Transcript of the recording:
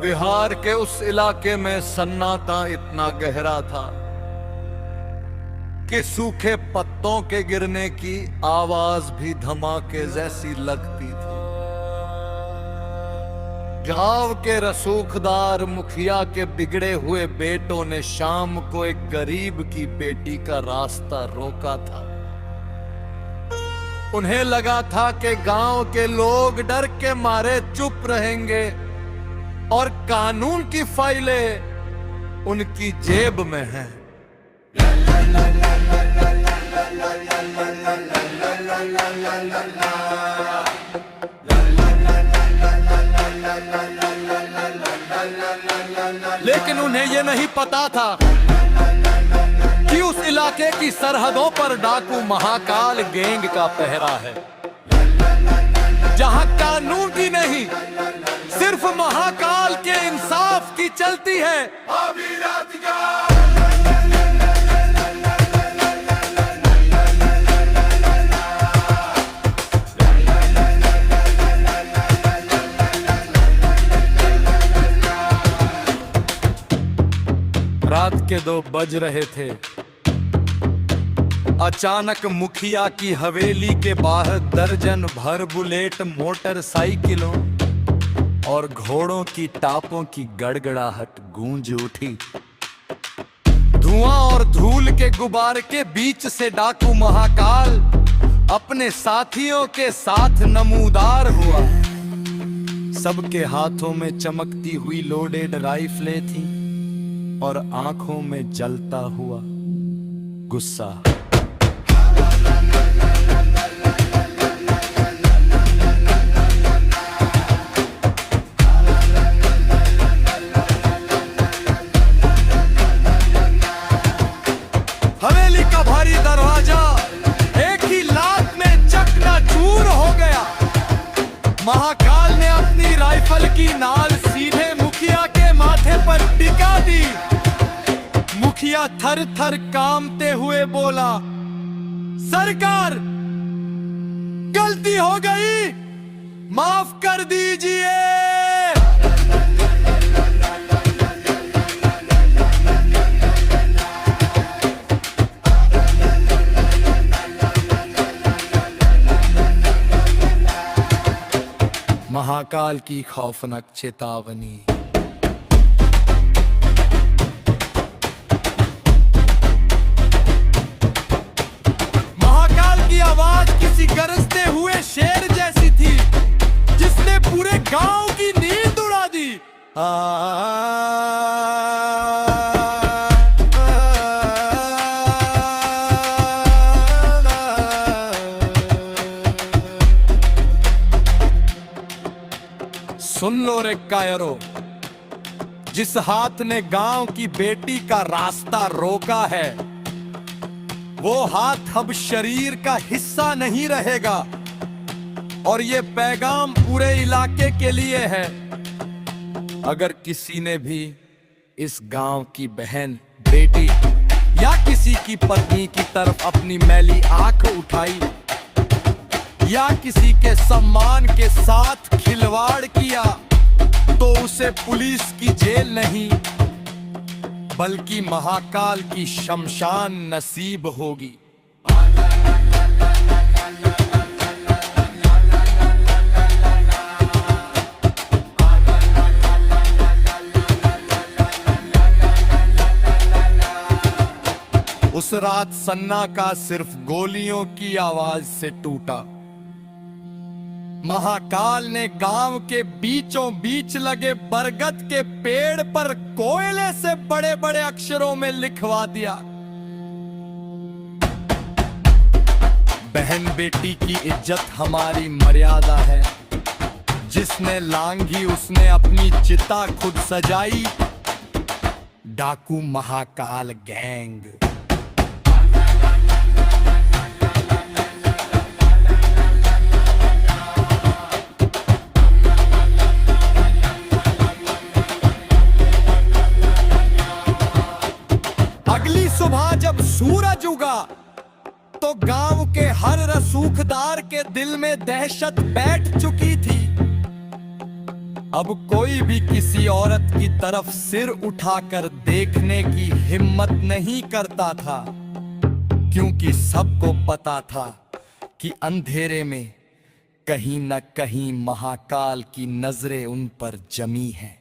बिहार के उस इलाके में सन्नाटा इतना गहरा था कि सूखे पत्तों के गिरने की आवाज भी धमाके जैसी लगती थी। गांव के रसूखदार मुखिया के बिगड़े हुए बेटों ने शाम को एक गरीब की बेटी का रास्ता रोका था। उन्हें लगा था कि गांव के लोग डर के मारे चुप रहेंगे और कानून की फाइलें उनकी जेब में हैं। लेकिन उन्हें यह नहीं पता था कि उस इलाके की सरहदों पर डाकू महाकाल गैंग का पहरा है, जहां कानून की नहीं सिर्फ महाकाल के इंसाफ की चलती है। रात के 2 बज रहे थे। अचानक मुखिया की हवेली के बाहर दर्जन भर बुलेट मोटरसाइकिलों और घोड़ों की टापों की गड़गड़ाहट गूंज उठी। धुआं और धूल के गुब्बारे के बीच से डाकू महाकाल अपने साथियों के साथ नमूदार हुआ। सबके हाथों में चमकती हुई लोडेड राइफलें थीं और आंखों में जलता हुआ गुस्सा। हवेली का भारी दरवाजा एक ही लात में चकनाचूर हो गया। महाकाल ने अपनी राइफल की नाल सीधे मुखिया के माथे पर टिका दी। मुखिया थर थर कांपते हुए बोला, सरकार, गलती हो गई, माफ कर दीजिए। महाकाल की खौफनाक चेतावनी। आवाज किसी गरजते हुए शेर जैसी थी जिसने पूरे गांव की नींद उड़ा दी। सुन लो रे कायरो, जिस हाथ ने गांव की बेटी का रास्ता रोका है वो हाथ अब शरीर का हिस्सा नहीं रहेगा। और ये पैगाम पूरे इलाके के लिए है। अगर किसी ने भी इस गांव की बहन, बेटी या किसी की पत्नी की तरफ अपनी मैली आंख उठाई या किसी के सम्मान के साथ खिलवाड़ किया तो उसे पुलिस की जेल नहीं बल्कि महाकाल की शमशान नसीब होगी। उस रात सन्ना का सिर्फ गोलियों की आवाज से टूटा। महाकाल ने गांव के बीचों बीच लगे बरगद के पेड़ पर कोयले से बड़े बड़े अक्षरों में लिखवा दिया, बहन बेटी की इज्जत हमारी मर्यादा है। जिसने लांघी उसने अपनी चिता खुद सजाई। डाकू महाकाल गैंग। अगली सुबह जब सूरज उगा तो गांव के हर रसूखदार के दिल में दहशत बैठ चुकी थी। अब कोई भी किसी औरत की तरफ सिर उठाकर देखने की हिम्मत नहीं करता था, क्योंकि सबको पता था कि अंधेरे में कहीं न कहीं महाकाल की नजरें उन पर जमी हैं।